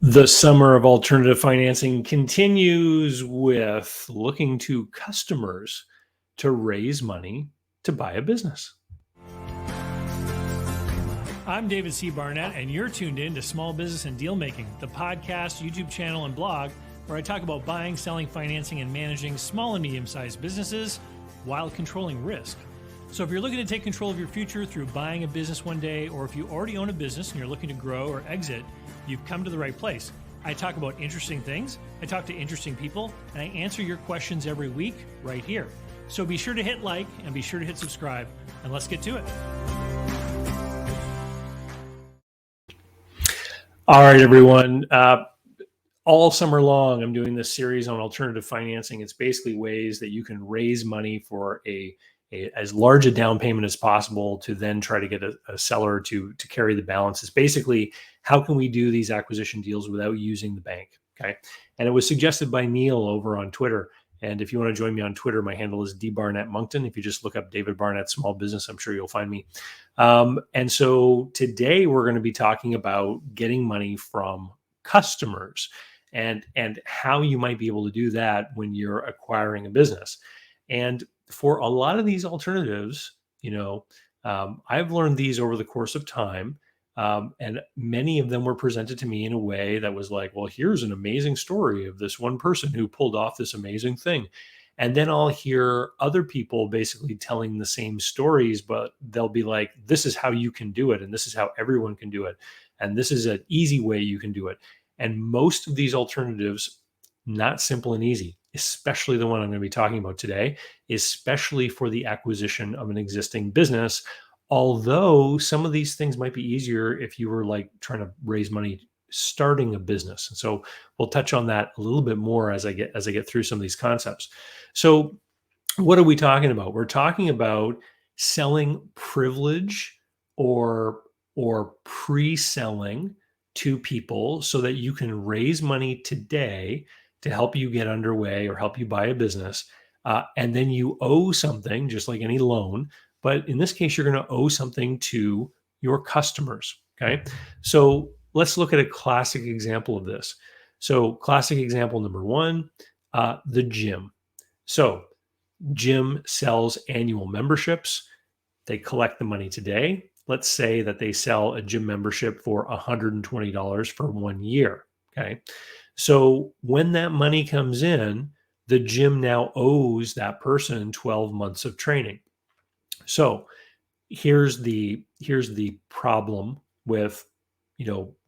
The summer of alternative financing continues with looking to customers to raise money to buy a business. I'm David C. Barnett, and you're tuned in to Small Business and Deal Making, the podcast, YouTube channel, and blog where I talk about buying, selling, financing, and managing small and medium-sized businesses while controlling risk. So if you're looking to take control of your future through buying a business one day, or if you already own a business and you're looking to grow or exit, you've come to the right place. I talk about interesting things, I talk to interesting people, and I answer your questions every week right here. So be sure to hit like and be sure to hit subscribe, and let's get to it. All right, everyone. All summer long, I'm doing this series on alternative financing. It's basically ways that you can raise money for as large a down payment as possible to then try to get a seller to carry the balance. It's basically, how can we do these acquisition deals without using the bank? Okay. And it was suggested by Neil over on Twitter. And if you want to join me on Twitter, my handle is dbarnettmoncton. If you just look up David Barnett Small Business, I'm sure you'll find me. And so today we're going to be talking about getting money from customers and how you might be able to do that when you're acquiring a business. And for a lot of these alternatives, I've learned these over the course of time. And many of them were presented to me in a way that was like, well, here's an amazing story of this one person who pulled off this amazing thing. And then I'll hear other people basically telling the same stories, but they'll be like, this is how you can do it. And this is how everyone can do it. And this is an easy way you can do it. And most of these alternatives, not simple and easy, especially the one I'm going to be talking about today, especially for the acquisition of an existing business. Although some of these things might be easier if you were like trying to raise money starting a business. And so we'll touch on that a little bit more as I get through some of these concepts. So what are we talking about? We're talking about selling privilege or pre-selling to people so that you can raise money today to help you get underway or help you buy a business. And then you owe something, just like any loan. But in this case, you're going to owe something to your customers. Okay. So let's look at a classic example of this. So classic example number one, the gym. So gym sells annual memberships. They collect the money today. Let's say that they sell a gym membership for $120 for 1 year. Okay. So when that money comes in, the gym now owes that person 12 months of training. So here's the problem with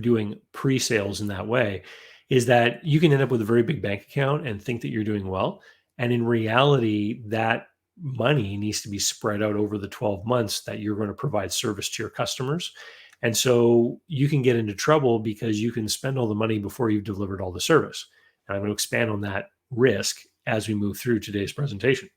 doing pre-sales in that way, is that you can end up with a very big bank account and think that you're doing well. And in reality, that money needs to be spread out over the 12 months that you're going to provide service to your customers. And so you can get into trouble because you can spend all the money before you've delivered all the service. And I'm going to expand on that risk as we move through today's presentation.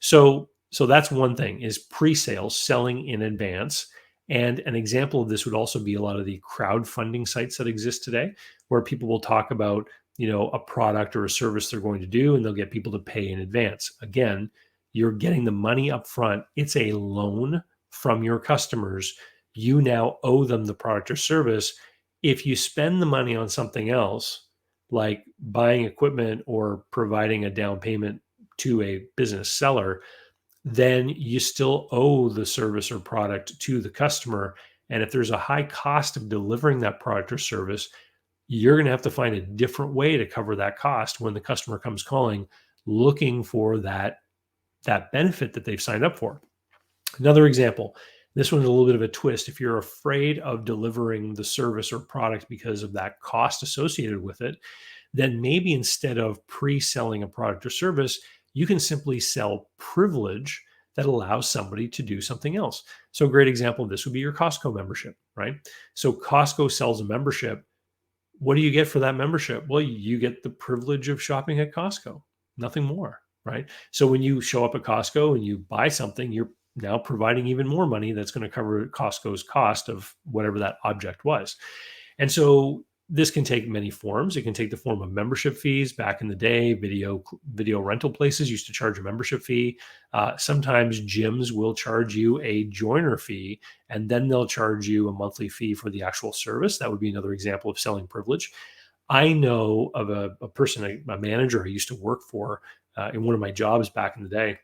So that's one thing, is pre-sales, selling in advance. And an example of this would also be a lot of the crowdfunding sites that exist today, where people will talk about, a product or a service they're going to do, and they'll get people to pay in advance. Again, you're getting the money up front. It's a loan from your customers. You now owe them the product or service. If you spend the money on something else, like buying equipment or providing a down payment to a business seller, then you still owe the service or product to the customer. And if there's a high cost of delivering that product or service, you're going to have to find a different way to cover that cost when the customer comes calling, looking for that benefit that they've signed up for. Another example, this one's a little bit of a twist. If you're afraid of delivering the service or product because of that cost associated with it, then maybe instead of pre-selling a product or service, you can simply sell privilege that allows somebody to do something else. So a great example of this would be your Costco membership, right? So Costco sells a membership. What do you get for that membership? Well, you get the privilege of shopping at Costco, nothing more, right? So when you show up at Costco and you buy something, you're now providing even more money that's going to cover Costco's cost of whatever that object was. And so this can take many forms. It can take the form of membership fees. Back in the day, video rental places used to charge a membership fee. Sometimes gyms will charge you a joiner fee, and then they'll charge you a monthly fee for the actual service. That would be another example of selling privilege. I know of a person, a manager I used to work for in one of my jobs back in the day.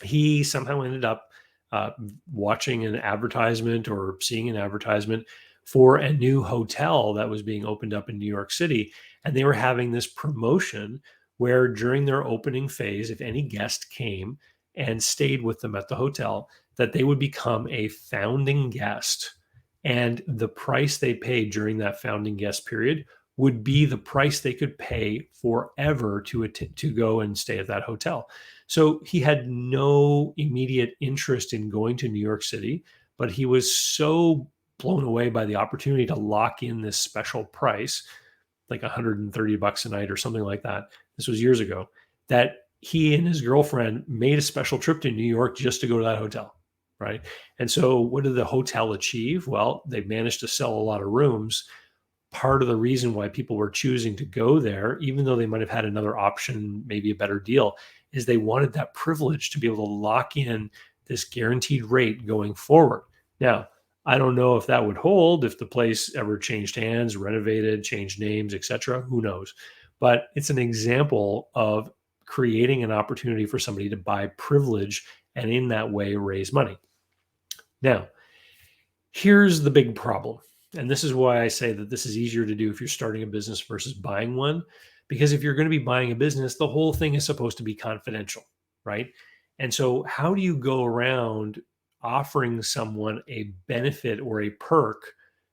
He somehow ended up uh, watching an advertisement or seeing an advertisement for a new hotel that was being opened up in New York City. And they were having this promotion where during their opening phase, if any guest came and stayed with them at the hotel, that they would become a founding guest. And the price they paid during that founding guest period would be the price they could pay forever to go and stay at that hotel. So he had no immediate interest in going to New York City, but he was so blown away by the opportunity to lock in this special price, like $130 a night or something like that. This was years ago, that he and his girlfriend made a special trip to New York just to go to that hotel. Right. And so what did the hotel achieve? Well, they managed to sell a lot of rooms. Part of the reason why people were choosing to go there, even though they might have had another option, maybe a better deal, is they wanted that privilege to be able to lock in this guaranteed rate going forward. Now, I don't know if that would hold if the place ever changed hands, renovated, changed names, etc. Who knows? But it's an example of creating an opportunity for somebody to buy privilege and in that way raise money. Now, here's the big problem. And this is why I say that this is easier to do if you're starting a business versus buying one. Because if you're going to be buying a business, the whole thing is supposed to be confidential, right? And so, how do you go around offering someone a benefit or a perk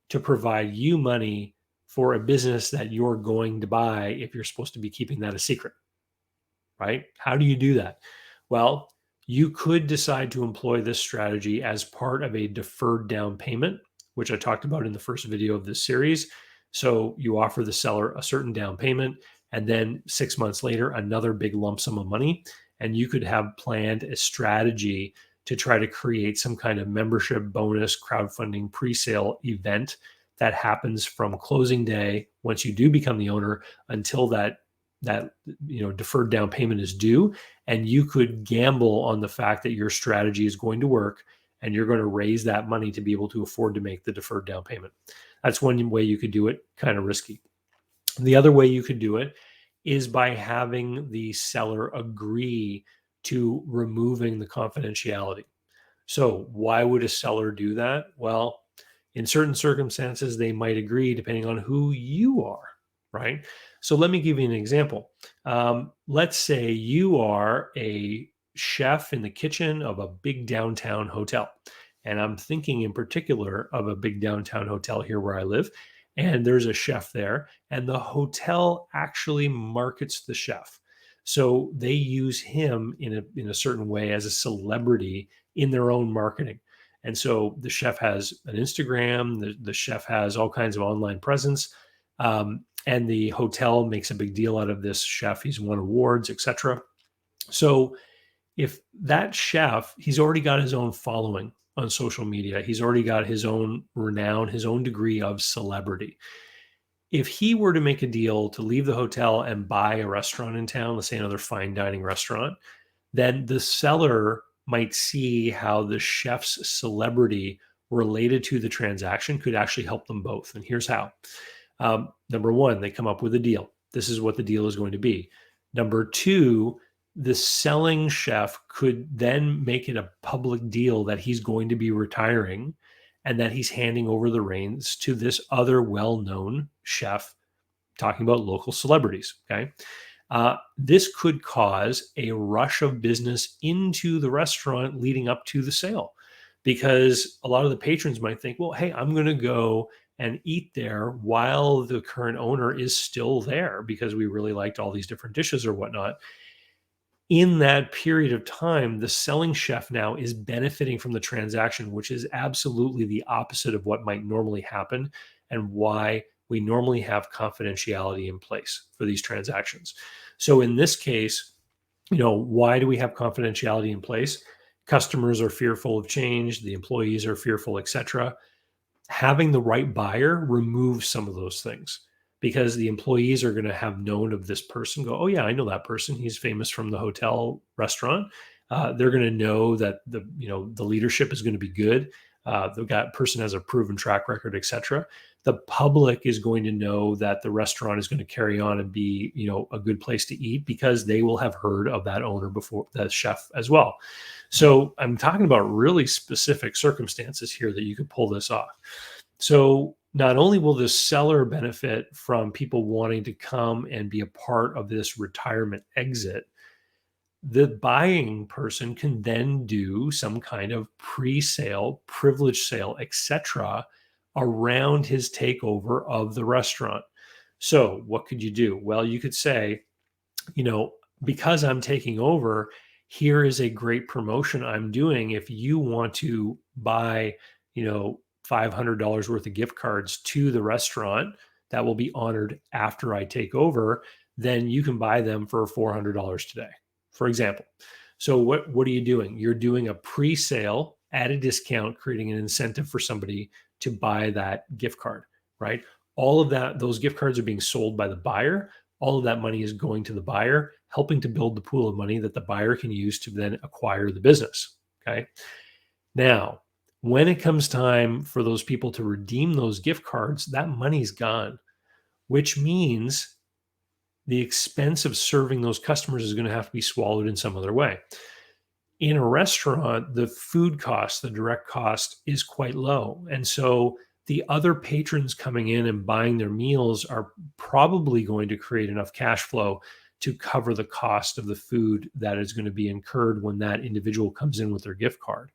to provide you money for a business that you're going to buy if you're supposed to be keeping that a secret? Right? How do you do that? Well, you could decide to employ this strategy as part of a deferred down payment, which I talked about in the first video of this series. So you offer the seller a certain down payment, and then 6 months later, another big lump sum of money. And you could have planned a strategy to try to create some kind of membership bonus crowdfunding pre-sale event that happens from closing day once you do become the owner until that deferred down payment is due, and you could gamble on the fact that your strategy is going to work and you're going to raise that money to be able to afford to make the deferred down payment. That's one way you could do it, kind of risky. The other way you could do it is by having the seller agree to removing the confidentiality. So why would a seller do that? Well, in certain circumstances, they might agree depending on who you are, right? So let me give you an example. Let's say you are a chef in the kitchen of a big downtown hotel. And I'm thinking in particular of a big downtown hotel here where I live. And there's a chef there, and the hotel actually markets the chef. So they use him in a certain way as a celebrity in their own marketing. And so the chef has an Instagram, the chef has all kinds of online presence. And the hotel makes a big deal out of this chef. He's won awards, etc. So if that chef, he's already got his own following on social media, he's already got his own renown, his own degree of celebrity. If he were to make a deal to leave the hotel and buy a restaurant in town, let's say another fine dining restaurant, then the seller might see how the chef's celebrity related to the transaction could actually help them both. And here's how. Number one, they come up with a deal. This is what the deal is going to be. Number two, the selling chef could then make it a public deal that he's going to be retiring and that he's handing over the reins to this other well-known chef, talking about local celebrities. Okay. This could cause a rush of business into the restaurant leading up to the sale because a lot of the patrons might think, well, hey, I'm going to go and eat there while the current owner is still there because we really liked all these different dishes or whatnot. In that period of time, the selling chef now is benefiting from the transaction, which is absolutely the opposite of what might normally happen and why we normally have confidentiality in place for these transactions. So in this case, why do we have confidentiality in place? Customers are fearful of change, the employees are fearful, etc. Having the right buyer removes some of those things because the employees are going to have known of this person, go, oh yeah, I know that person, he's famous from the hotel restaurant. They're going to know that the leadership is going to be good. The person has a proven track record, etc. the public is going to know that the restaurant is going to carry on and be, a good place to eat because they will have heard of that owner before, the chef as well. So I'm talking about really specific circumstances here that you could pull this off. So not only will the seller benefit from people wanting to come and be a part of this retirement exit, the buying person can then do some kind of pre-sale, privilege sale, etc., around his takeover of the restaurant. So what could you do? Well, you could say, you know, because I'm taking over, here is a great promotion I'm doing. If you want to buy, $500 worth of gift cards to the restaurant that will be honored after I take over, then you can buy them for $400 today, for example. So what are you doing? You're doing a pre-sale at a discount, creating an incentive for somebody to buy that gift card, right? All of that, those gift cards are being sold by the buyer. All of that money is going to the buyer, helping to build the pool of money that the buyer can use to then acquire the business. Okay. Now, when it comes time for those people to redeem those gift cards, that money's gone, which means the expense of serving those customers is going to have to be swallowed in some other way. In a restaurant, the food cost, the direct cost is quite low. And so the other patrons coming in and buying their meals are probably going to create enough cash flow to cover the cost of the food that is going to be incurred when that individual comes in with their gift card.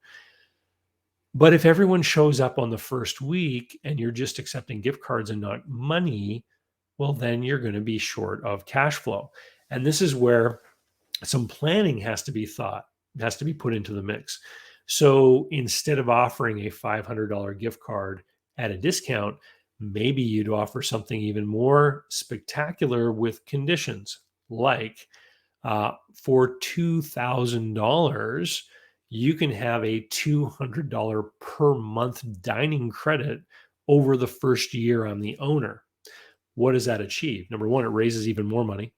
But if everyone shows up on the first week and you're just accepting gift cards and not money, well, then you're going to be short of cash flow. And this is where some planning has to be put into the mix. So instead of offering a $500 gift card at a discount, maybe you'd offer something even more spectacular with conditions like for $2,000, you can have a $200 per month dining credit over the first year I'm the owner. What does that achieve? Number one, it raises even more money.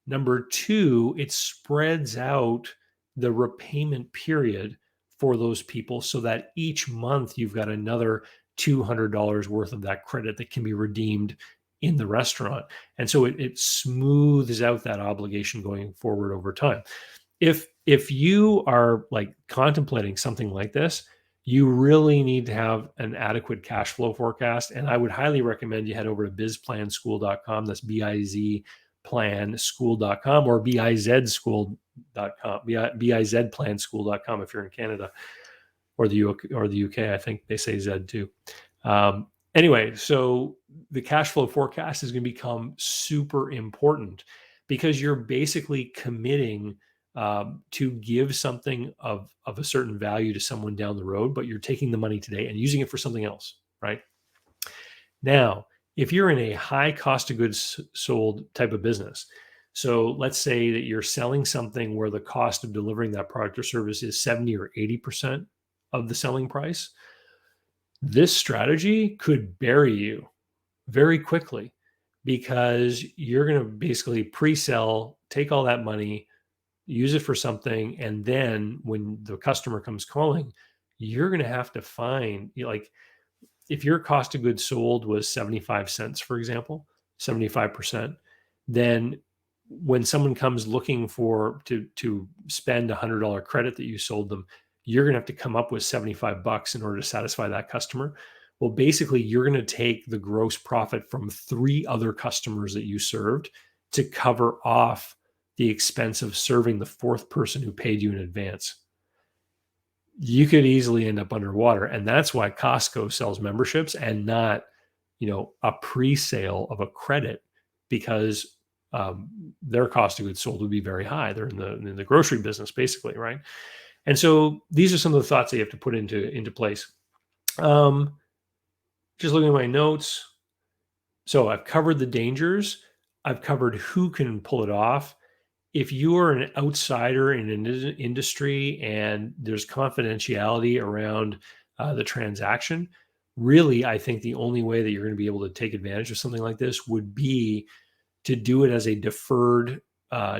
Number two, it spreads out the repayment period for those people so that each month you've got another $200 worth of that credit that can be redeemed in the restaurant. And so it smooths out that obligation going forward over time. If you are like contemplating something like this, you really need to have an adequate cash flow forecast. And I would highly recommend you head over to bizplanschool.com. That's bizplanschool.com or bizschool.com, bizplanschool.com if you're in Canada or the UK. I think they say Z too. Anyway, so the cash flow forecast is going to become super important because you're basically committing to give something of a certain value to someone down the road, but you're taking the money today and using it for something else, right? Now, if you're in a high cost of goods sold type of business, so let's say that you're selling something where the cost of delivering that product or service is 70 or 80% of the selling price, this strategy could bury you very quickly because you're going to basically pre-sell, take all that money, use it for something, and then when the customer comes calling, you're going to have to find, like, if your cost of goods sold was 75 cents, for example, 75%, then when someone comes looking to spend $100 credit that you sold them, you're going to have to come up with 75 bucks in order to satisfy that customer. Well, basically, you're going to take the gross profit from 3 other customers that you served to cover off the expense of serving the 4th person who paid you in advance. You could easily end up underwater. And that's why Costco sells memberships and not, a pre-sale of a credit, because their cost of goods sold would be very high. They're in the grocery business, basically, right? And so these are some of the thoughts that you have to put into place. Just looking at my notes. So I've covered the dangers. I've covered who can pull it off. If you are an outsider in an industry and there's confidentiality around the transaction, really, I think the only way that you're going to be able to take advantage of something like this would be to do it as a deferred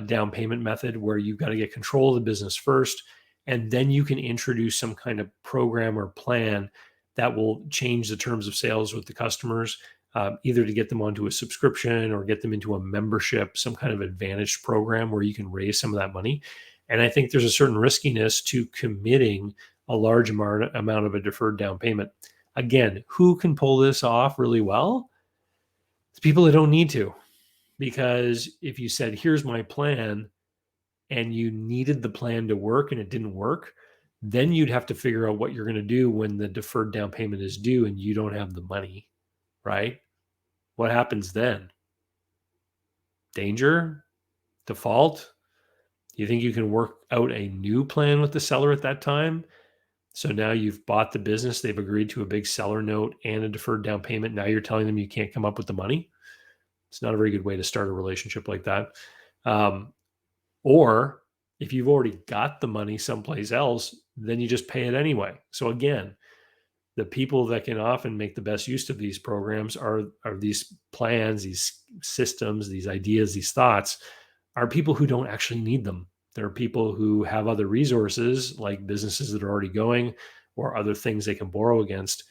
down payment method where you've got to get control of the business first, and then you can introduce some kind of program or plan that will change the terms of sales with the customers, either to get them onto a subscription or get them into a membership, some kind of advantage program where you can raise some of that money. And I think there's a certain riskiness to committing a large amount of a deferred down payment. Again, who can pull this off really well? It's people that don't need to. Because if you said, here's my plan, and you needed the plan to work and it didn't work, then you'd have to figure out what you're going to do when the deferred down payment is due and you don't have the money, right? What happens then? Danger? Default? You think you can work out a new plan with the seller at that time? So now you've bought the business, they've agreed to a big seller note and a deferred down payment. Now you're telling them you can't come up with the money. It's not a very good way to start a relationship like that. Or if you've already got the money someplace else, then you just pay it anyway. So again, the people that can often make the best use of these programs are these plans, these systems, these ideas, these thoughts are people who don't actually need them. There are people who have other resources like businesses that are already going or other things they can borrow against.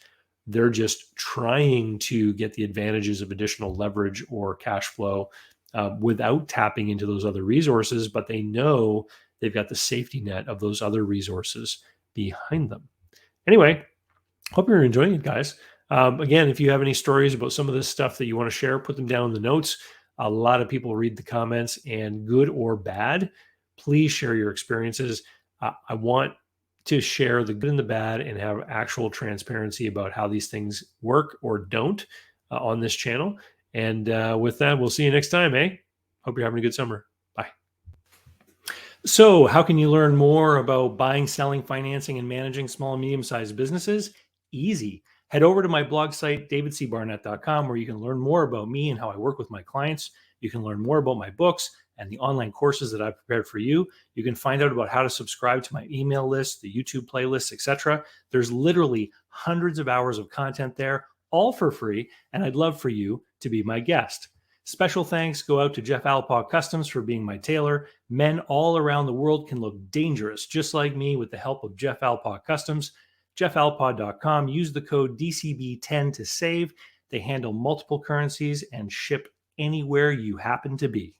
They're just trying to get the advantages of additional leverage or cash flow without tapping into those other resources, but they know they've got the safety net of those other resources behind them. Anyway, hope you're enjoying it, guys. Again, if you have any stories about some of this stuff that you want to share, put them down in the notes. A lot of people read the comments, and good or bad, please share your experiences. I want to share the good and the bad and have actual transparency about how these things work or don't on this channel. And with that, we'll see you next time, eh? Hope you're having a good summer. Bye. So, how can you learn more about buying, selling, financing, and managing small and medium-sized businesses? Easy. Head over to my blog site, davidcbarnett.com, where you can learn more about me and how I work with my clients. You can learn more about my books and the online courses that I've prepared for you. You can find out about how to subscribe to my email list, the YouTube playlists, etc. There's literally hundreds of hours of content there, all for free, and I'd love for you to be my guest. Special thanks go out to Jeff Alpaugh Customs for being my tailor. Men all around the world can look dangerous, just like me, with the help of Jeff Alpaugh Customs. JeffAlpaugh.com. Use the code DCB10 to save. They handle multiple currencies and ship anywhere you happen to be.